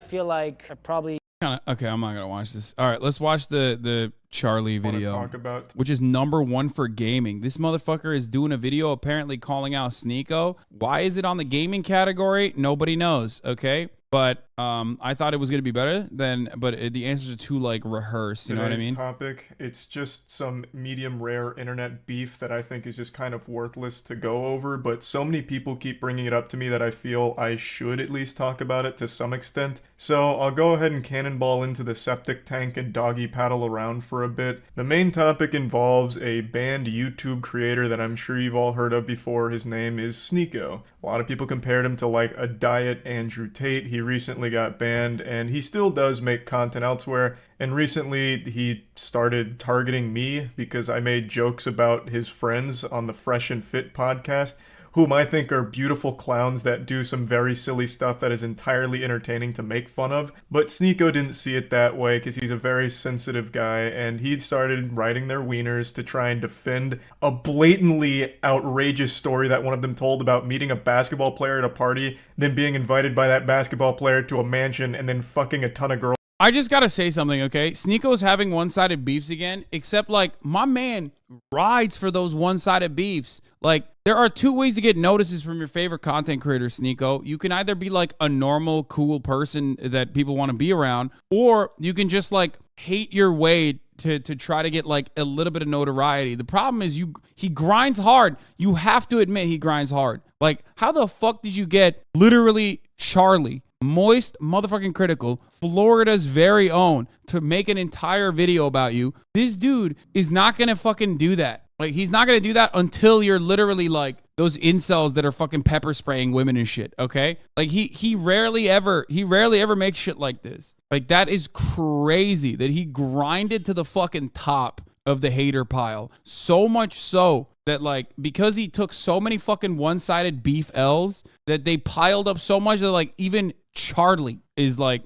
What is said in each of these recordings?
feel like I probably Okay, I'm not gonna watch this. All right, let's watch the Charlie video, talk about which is #1 for gaming. This motherfucker is doing a video apparently calling out Sneako. Why is it on the gaming category? Nobody knows. Okay, but I thought it was gonna be better than, but the answers are too like rehearsed. You know what I mean? Topic. It's just some medium rare internet beef that I think is just kind of worthless to go over. But so many people keep bringing it up to me that I feel I should at least talk about it to some extent. So I'll go ahead and cannonball into the septic tank and doggy paddle around for a bit. The main topic involves a banned YouTube creator that I'm sure you've all heard of before. His name is Sneako. A lot of people compared him to like a diet Andrew Tate. He recently got banned, and he still does make content elsewhere. And recently he started targeting me because I made jokes about his friends on the Fresh and Fit podcast, whom I think are beautiful clowns that do some very silly stuff that is entirely entertaining to make fun of. But Sneako didn't see it that way because he's a very sensitive guy, and he started writing their wieners to try and defend a blatantly outrageous story that one of them told about meeting a basketball player at a party, then being invited by that basketball player to a mansion, and then fucking a ton of girls. I just gotta say something, okay? Sneako's having one-sided beefs again, except like my man rides for those one-sided beefs. Like, there are two ways to get notices from your favorite content creator, Sneako. You can either be like a normal, cool person that people want to be around, or you can just like hate your way to try to get like a little bit of notoriety. The problem is he grinds hard. You have to admit he grinds hard. Like, how the fuck did you get literally Charlie, Moist motherfucking Critical, Florida's very own, to make an entire video about you? This dude is not gonna fucking do that. Like, he's not gonna do that until you're literally like those incels that are fucking pepper spraying women and shit, okay? Like, he rarely ever makes shit like this. Like, that is crazy that he grinded to the fucking top of the hater pile. So much so that, like, because he took so many fucking one-sided beef L's, that they piled up so much that, like, even Charlie is, like,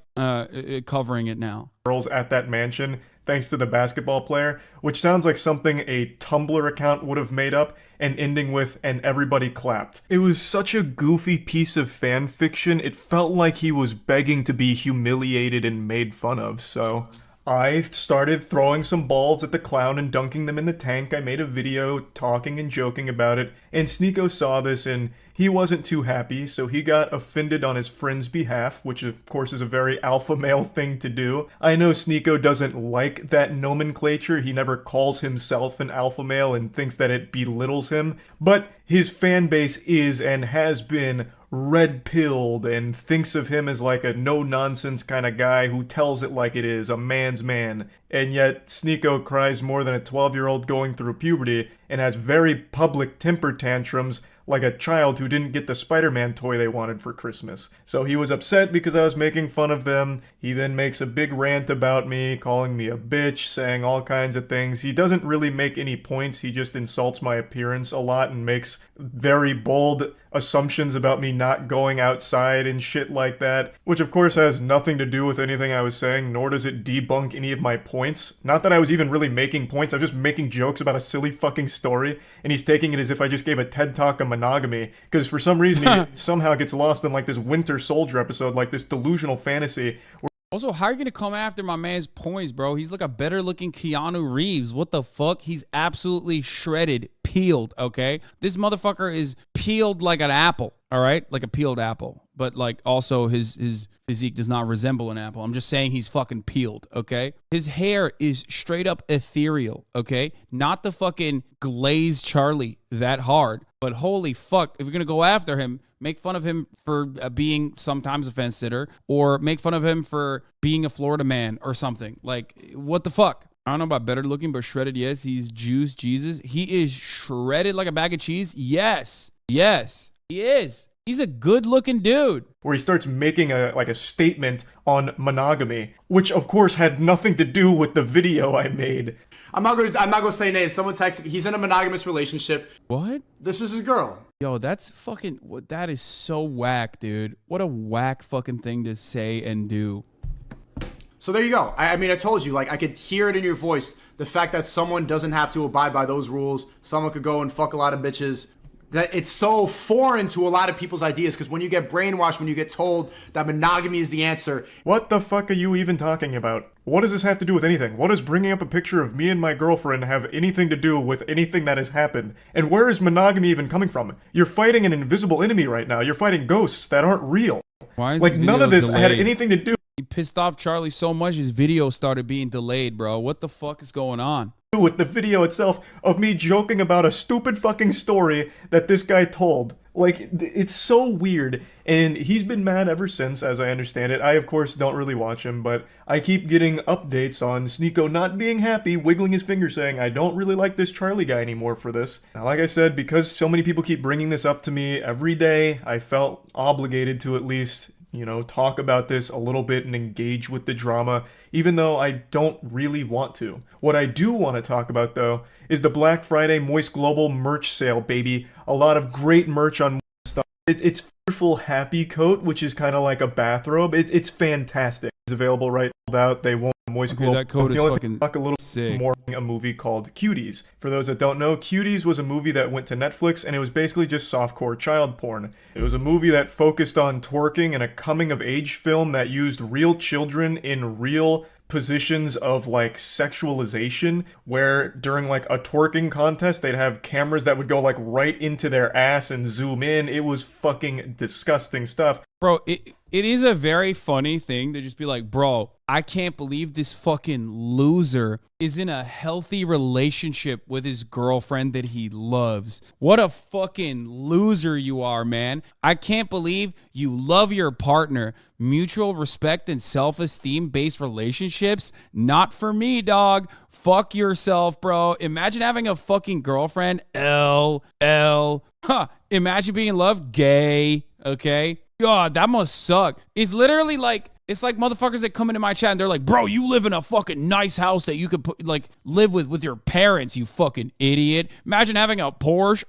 covering it now. Girls at that mansion, thanks to the basketball player, which sounds like something a Tumblr account would have made up, and ending with, and everybody clapped. It was such a goofy piece of fan fiction, it felt like he was begging to be humiliated and made fun of, so I started throwing some balls at the clown and dunking them in the tank. I made a video talking and joking about it, and Sneako saw this and he wasn't too happy, so he got offended on his friend's behalf, which of course is a very alpha male thing to do. I know Sneako doesn't like that nomenclature. He never calls himself an alpha male and thinks that it belittles him, but his fan base is and has been red-pilled and thinks of him as like a no-nonsense kind of guy who tells it like it is, a man's man. And yet Sneako cries more than a 12-year-old going through puberty and has very public temper tantrums like a child who didn't get the Spider-Man toy they wanted for Christmas. So he was upset because I was making fun of them. He then makes a big rant about me, calling me a bitch, saying all kinds of things. He doesn't really make any points, he just insults my appearance a lot and makes very bold assumptions about me not going outside and shit like that, which of course has nothing to do with anything I was saying, nor does it debunk any of my points. Not that I was even really making points, I was just making jokes about a silly fucking story, and he's taking it as if I just gave a TED Talk on monogamy, because for some reason he somehow gets lost in like this Winter Soldier episode, like this delusional fantasy. Also, how are you gonna come after my man's points, bro? He's like a better looking Keanu Reeves. What the fuck? He's absolutely shredded, peeled, okay? This motherfucker is peeled like an apple, all right? Like a peeled apple. But like also his physique does not resemble an apple. I'm just saying he's fucking peeled, okay? His hair is straight up ethereal, okay? Not the fucking glazed Charlie that hard. But holy fuck, if you're gonna go after him, make fun of him for being sometimes a fence sitter, or make fun of him for being a Florida man or something. Like, what the fuck? I don't know about better looking, but shredded, yes. He's juiced, Jesus. He is shredded like a bag of cheese. Yes, yes, he is. He's a good looking dude. Where he starts making a statement on monogamy, which of course had nothing to do with the video I made. I'm not gonna say names. Someone texted me. He's in a monogamous relationship. What? This is his girl. Yo, that's fucking, that is so whack, dude. What a whack fucking thing to say and do. So there you go. I mean, I told you, like, I could hear it in your voice. The fact that someone doesn't have to abide by those rules. Someone could go and fuck a lot of bitches. that it's so foreign to a lot of people's ideas, because when you get brainwashed, when you get told that monogamy is the answer. What the fuck are you even talking about? What does this have to do with anything? What does bringing up a picture of me and my girlfriend have anything to do with anything that has happened? And where is monogamy even coming from? You're fighting an invisible enemy right now. You're fighting ghosts that aren't real. Why is Like, this none video of this had delayed? anything to do He pissed off Charlie so much his video started being delayed, bro. What the fuck is going on? with the video itself of me joking about a stupid fucking story that this guy told. Like, it's so weird, and he's been mad ever since, as I understand it. I, of course, don't really watch him, but I keep getting updates on Sneako not being happy, wiggling his finger, saying, I don't really like this Charlie guy anymore for this. Now, like I said, because so many people keep bringing this up to me every day, I felt obligated to at least, you know, talk about this a little bit and engage with the drama, even though I don't really want to. What I do want to talk about, though, is the Black Friday Moist Global merch sale, baby. A lot of great merch on stuff. It's Fearful Happy Coat, which is kind of like a bathrobe. It's fantastic. It's available right out. They won't Moist Global. That coat is fucking talk a little sick. more a movie called Cuties. For those that don't know, Cuties was a movie that went to Netflix, and it was basically just softcore child porn. It was a movie that focused on twerking and a coming-of-age film that used real children in real positions of like sexualization, where during like a twerking contest they'd have cameras that would go like right into their ass and zoom in. It was fucking disgusting stuff. Bro, it is a very funny thing to just be like, bro, I can't believe this fucking loser is in a healthy relationship with his girlfriend that he loves. What a fucking loser you are, man. I can't believe you love your partner. Mutual respect and self-esteem based relationships, not for me, dog. Fuck yourself, bro. Imagine having a fucking girlfriend. Huh. Imagine being in love. Gay. Okay. God, that must suck. It's literally like, it's like motherfuckers that come into my chat and they're like, bro, you live in a fucking nice house that you could put, like live with your parents, you fucking idiot. Imagine having a Porsche.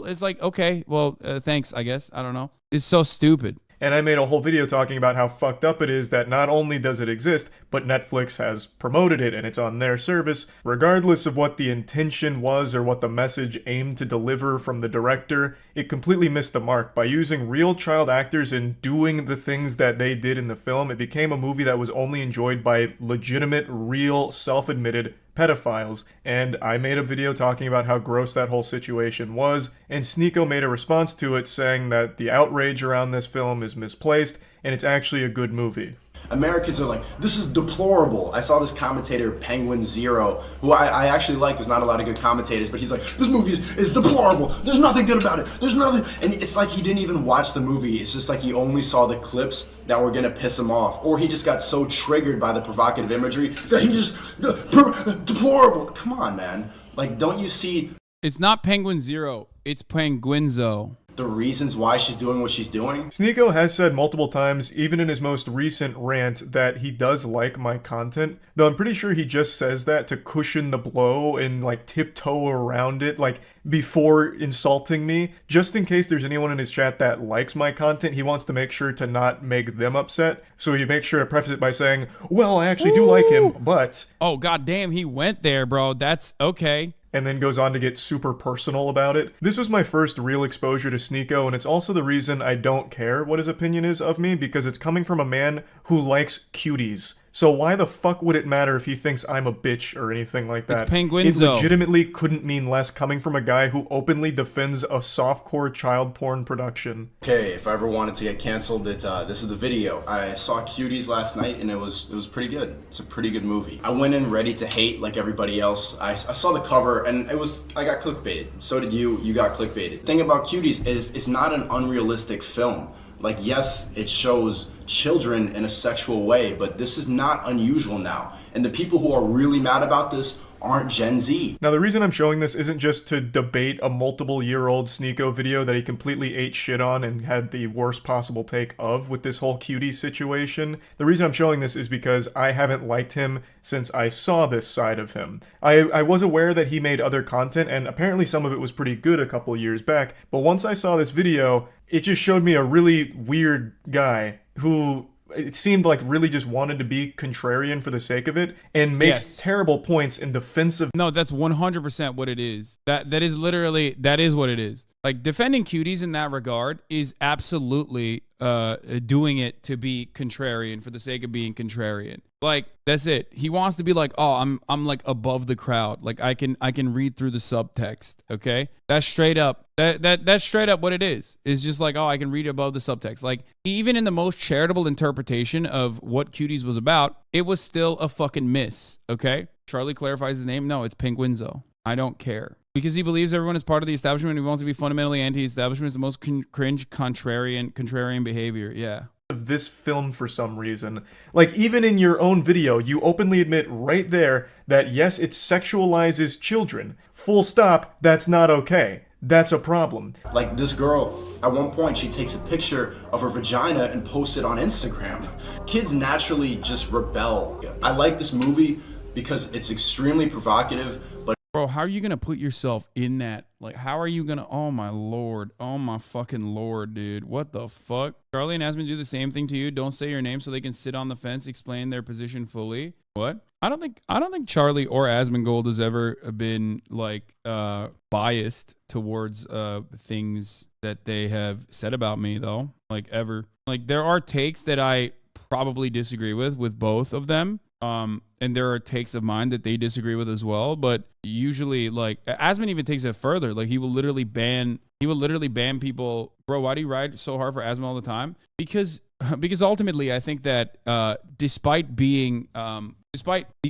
It's like, okay, well, thanks, I guess. I don't know. It's so stupid. And I made a whole video talking about how fucked up it is that not only does it exist, but Netflix has promoted it and it's on their service. Regardless of what the intention was or what the message aimed to deliver from the director, it completely missed the mark. By using real child actors and doing the things that they did in the film, it became a movie that was only enjoyed by legitimate, real, self-admitted pedophiles. And I made a video talking about how gross that whole situation was, and Sneako made a response to it saying that the outrage around this film is misplaced and it's actually a good movie. Americans are like, this is deplorable. I saw this commentator, Penguinz0, who I actually like. There's not a lot of good commentators, but he's like, this movie is deplorable. There's nothing good about it. There's nothing. And it's like he didn't even watch the movie. It's just like he only saw the clips that were going to piss him off. Or he just got so triggered by the provocative imagery that he just, deplorable. Come on, man. Like, don't you see? It's not Penguinz0. It's Penguinz0. The reasons why she's doing what she's doing? Sneako has said multiple times, even in his most recent rant, that he does like my content, though I'm pretty sure he just says that to cushion the blow and like tiptoe around it, like before insulting me. Just in case there's anyone in his chat that likes my content, he wants to make sure to not make them upset. So he makes sure to preface it by saying, well, I actually do like him, but... Oh, goddamn, he went there, bro. That's okay. And then goes on to get super personal about it. This was my first real exposure to Sneako, and it's also the reason I don't care what his opinion is of me, because it's coming from a man who likes cuties. So why the fuck would it matter if he thinks I'm a bitch or anything like that? It's Penguinz0. It legitimately couldn't mean less coming from a guy who openly defends a softcore child porn production. Okay, if I ever wanted to get canceled, this is the video. I saw Cuties last night and it was pretty good. It's a pretty good movie. I went in ready to hate like everybody else. I saw the cover and I got clickbaited. So did you. You got clickbaited. The thing about Cuties is it's not an unrealistic film. Like, yes, it shows children in a sexual way, but this is not unusual now. And the people who are really mad about this aren't Gen Z. Now, the reason I'm showing this isn't just to debate a multiple-year-old Sneako video that he completely ate shit on and had the worst possible take of with this whole cutie situation. The reason I'm showing this is because I haven't liked him since I saw this side of him. I was aware that he made other content, and apparently some of it was pretty good a couple years back, but once I saw this video, it just showed me a really weird guy who it seemed like really just wanted to be contrarian for the sake of it and makes terrible points in defense of. No, that's 100% what it is. That is literally, that is what it is. Like, defending cuties in that regard is absolutely doing it to be contrarian for the sake of being contrarian. Like, that's it. He wants to be like, oh, I'm like above the crowd. Like, I can read through the subtext. Okay, that's straight up. That's straight up what it is. It's just like, oh, I can read above the subtext. Like, even in the most charitable interpretation of what Cuties was about, it was still a fucking miss. Okay, Charlie clarifies his name. No, it's Penguinz0. I don't care. Because he believes everyone is part of the establishment and he wants to be fundamentally anti-establishment. Is the most cringe, contrarian behavior. Yeah. Of this film for some reason. Like, even in your own video, you openly admit right there that yes, it sexualizes children. Full stop, that's not okay. That's a problem. Like, this girl, at one point, she takes a picture of her vagina and posts it on Instagram. Kids naturally just rebel. I like this movie because it's extremely provocative, but bro, how are you going to put yourself in that? Like, how are you going to, oh my lord, oh my fucking lord, dude. What the fuck? Charlie and Asmund do the same thing to you. Don't say your name so they can sit on the fence, explain their position fully. What? I don't think Charlie or Asmongold has ever been like biased towards things that they have said about me though. Like, ever. Like, there are takes that I probably disagree with both of them. And there are takes of mine that they disagree with as well, but usually, like, Asmund even takes it further. Like, he will literally ban people. Bro, why do you ride so hard for Asmund all the time? Because ultimately, I think that despite the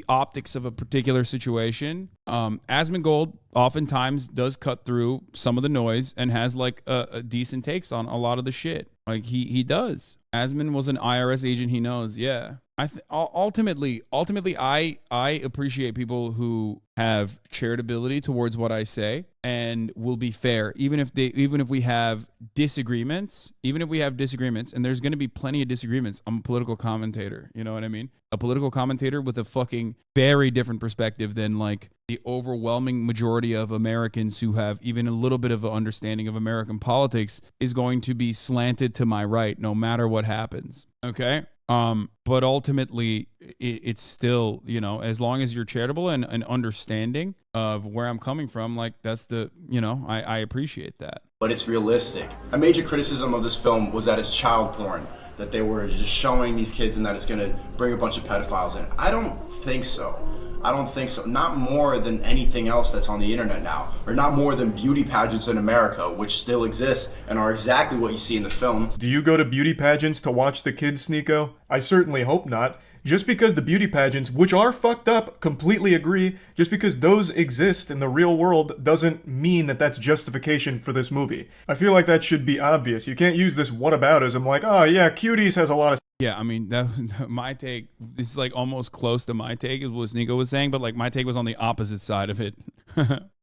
optics of a particular situation, Asmongold oftentimes does cut through some of the noise and has like a decent takes on a lot of the shit. Like, he does. Asmund was an IRS agent. He knows. Yeah. Ultimately, I appreciate people who have charitability towards what I say and will be fair, even if we have disagreements, and there's going to be plenty of disagreements. I'm a political commentator. You know what I mean? A political commentator with a fucking very different perspective than like the overwhelming majority of Americans who have even a little bit of an understanding of American politics is going to be slanted to my right, no matter what happens. Okay. But ultimately, it's still, you know, as long as you're charitable and understanding of where I'm coming from, like, that's the, you know, I appreciate that. But it's realistic. A major criticism of this film was that it's child porn, that they were just showing these kids and that it's going to bring a bunch of pedophiles in. I don't think so. Not more than anything else that's on the internet now, or not more than beauty pageants in America, which still exist and are exactly what you see in the film. Do you go to beauty pageants to watch the kids, Sneako? I certainly hope not. Just because the beauty pageants, which are fucked up, completely agree, just because those exist in the real world doesn't mean that that's justification for this movie. I feel like that should be obvious. You can't use this whataboutism like, oh yeah, Cuties has a lot of... Yeah, I mean, that was my take. This is like almost close to my take is what Sneako was saying, but like my take was on the opposite side of it.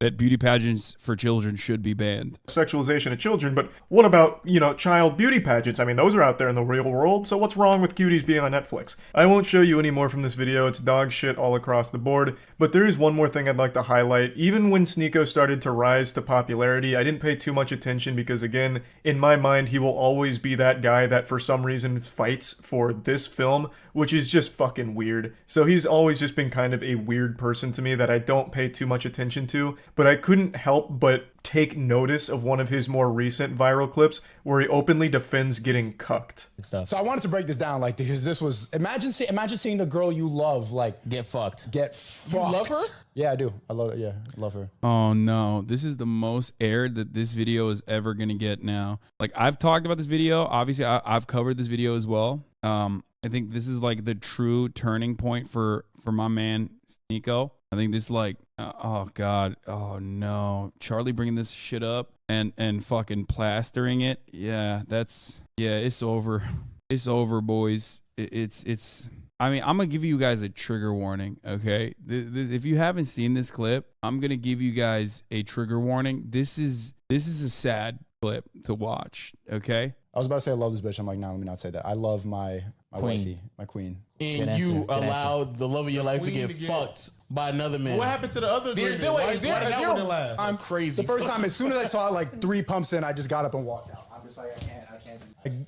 That beauty pageants for children should be banned. Sexualization of children, but what about, you know, child beauty pageants? I mean, those are out there in the real world, so what's wrong with Cuties being on Netflix? I won't show you any more from this video, it's dog shit all across the board, but there is one more thing I'd like to highlight. Even when Sneako started to rise to popularity, I didn't pay too much attention because, again, in my mind, he will always be that guy that for some reason fights for this film, which is just fucking weird. So he's always just been kind of a weird person to me that I don't pay too much attention to, but I couldn't help but take notice of one of his more recent viral clips where he openly defends getting cucked. So I wanted to break this down, like, because this was, imagine seeing the girl you love, like, get fucked. You love her? Yeah, I do. I love it. Yeah, I love her. Oh no, this is the most aired that this video is ever gonna get now. Like, I've talked about this video. Obviously, I've covered this video as well. I think this is like the true turning point for my man Sneako. I think this like, oh God, oh no. Charlie bringing this shit up and fucking plastering it. Yeah, it's over. It's over, boys. It's, I mean, I'm going to give you guys a trigger warning, okay? If you haven't seen this clip, I'm going to give you guys a trigger warning. This is a sad clip to watch, okay? I was about to say I love this bitch. I'm like, no, let me not say that. I love my wifey, my queen. And you allowed the love of your life to get fucked by another man. What happened to the other agreement? I'm crazy. The first time, as soon as I saw it, like 3 pumps in, I just got up and walked out. I'm just like, I can't.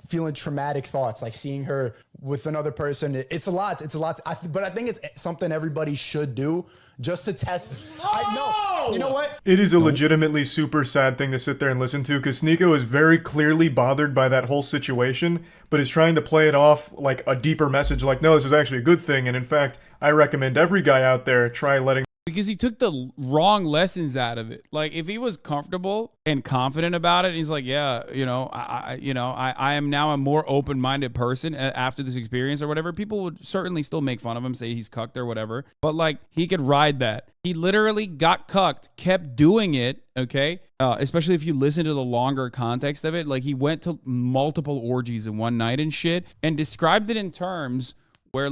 feeling traumatic thoughts, like seeing her with another person. It's a lot. It's a lot. But I think it's something everybody should do just to test. I know. You know what? It is a legitimately super sad thing to sit there and listen to, because Sneako is very clearly bothered by that whole situation, but is trying to play it off like a deeper message, like, no, this is actually a good thing. And in fact, I recommend every guy out there try letting. Because he took the wrong lessons out of it. Like, if he was comfortable and confident about it, he's like, yeah, I am now a more open-minded person after this experience or whatever. People would certainly still make fun of him, say he's cucked or whatever. But like, he could ride that. He literally got cucked, kept doing it. Okay. Especially if you listen to the longer context of it. Like, he went to multiple orgies in one night and shit, and described it in terms where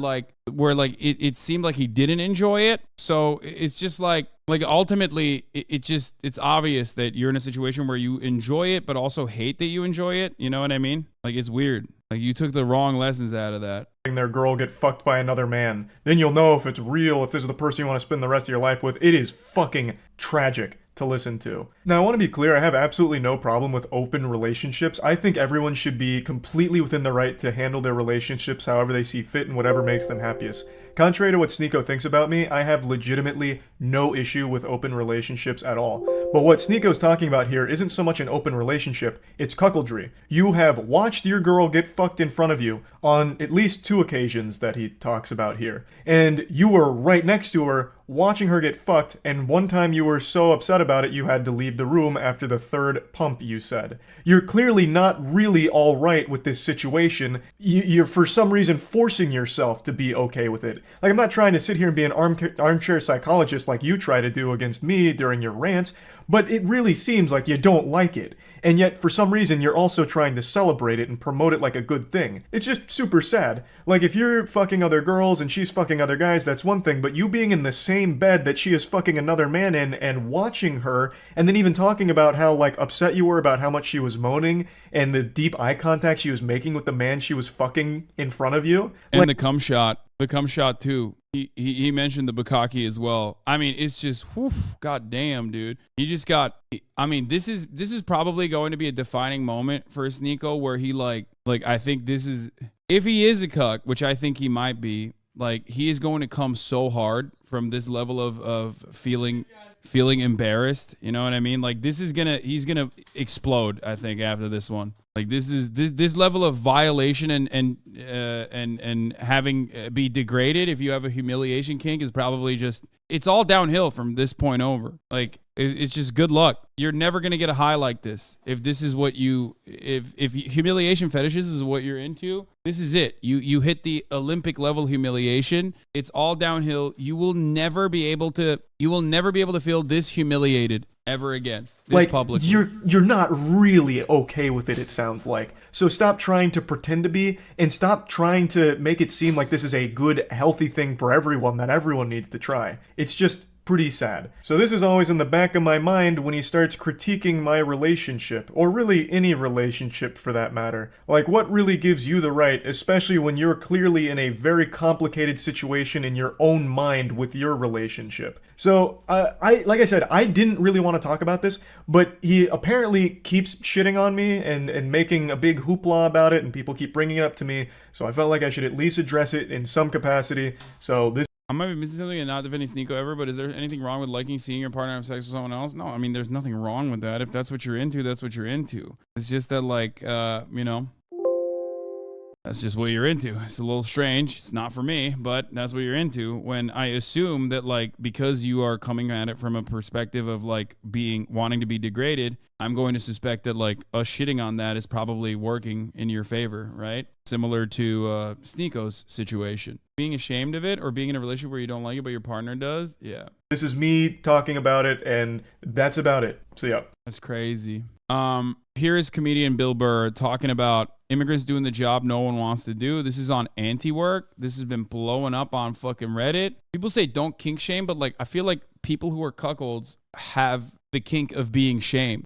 it seemed like he didn't enjoy it. So it's just like ultimately it's obvious that you're in a situation where you enjoy it but also hate that you enjoy it. You know what I mean? Like, it's weird. Like, you took the wrong lessons out of that. Their girl get fucked by another man. Then you'll know if it's real, if this is the person you want to spend the rest of your life with. It is fucking tragic to listen to. Now, I want to be clear, I have absolutely no problem with open relationships. I think everyone should be completely within the right to handle their relationships however they see fit and whatever makes them happiest. Contrary to what Sneako thinks about me, I have legitimately no issue with open relationships at all. But what Sneako's talking about here isn't so much an open relationship, it's cuckoldry. You have watched your girl get fucked in front of you on at least 2 occasions that he talks about here. And you were right next to her, watching her get fucked, and one time you were so upset about it you had to leave the room after the 3rd pump, you said. You're clearly not really alright with this situation. You're for some reason forcing yourself to be okay with it. Like, I'm not trying to sit here and be an armchair psychologist like you try to do against me during your rants, but it really seems like you don't like it. And yet, for some reason, you're also trying to celebrate it and promote it like a good thing. It's just super sad. Like, if you're fucking other girls and she's fucking other guys, that's one thing, but you being in the same bed that she is fucking another man in and watching her, and then even talking about how, like, upset you were about how much she was moaning and the deep eye contact she was making with the man she was fucking in front of you. And like, the cum shot too. He mentioned the bukkake as well. I mean, it's just, whew, god damn, dude. He just got, I mean, this is probably going to be a defining moment for Sneako, where he like I think this is, if he is a cuck, which I think he might be, like, he is going to come so hard from this level of feeling embarrassed. You know what I mean? Like, he's gonna explode, I think, after this one. Like, this level of violation and having be degraded if you have a humiliation kink is probably just, it's all downhill from this point over. Like, it's just good luck. You're never gonna get a high like this if this is what you, if humiliation fetishes is what you're into. This is it. You hit the Olympic level humiliation. It's all downhill. You will never be able to feel this humiliated ever again. Like, publicly. you're not really okay with it sounds like. So stop trying to pretend to be, and stop trying to make it seem like this is a good, healthy thing for everyone that everyone needs to try. It's just pretty sad. So this is always in the back of my mind when he starts critiquing my relationship, or really any relationship for that matter. Like, what really gives you the right, especially when you're clearly in a very complicated situation in your own mind with your relationship? So, like I said, I didn't really want to talk about this, but he apparently keeps shitting on me and making a big hoopla about it, and people keep bringing it up to me, so I felt like I should at least address it in some capacity. So this, I might be missing something and not defending Sneako ever, but is there anything wrong with liking seeing your partner have sex with someone else? No, I mean, there's nothing wrong with that. If that's what you're into, that's what you're into. It's just that, like, that's just what you're into. It's a little strange. It's not for me, but that's what you're into. When I assume that, like, because you are coming at it from a perspective of, like, wanting to be degraded, I'm going to suspect that, like, us shitting on that is probably working in your favor, right? Similar to Sneako's situation. Being ashamed of it, or being in a relationship where you don't like it but your partner does, yeah. This is me talking about it, and that's about it. So yeah. That's crazy. Here is comedian Bill Burr talking about immigrants doing the job no one wants to do. This is on Anti-Work. This has been blowing up on fucking Reddit. People say don't kink shame, but, like, I feel like people who are cuckolds have the kink of being shamed.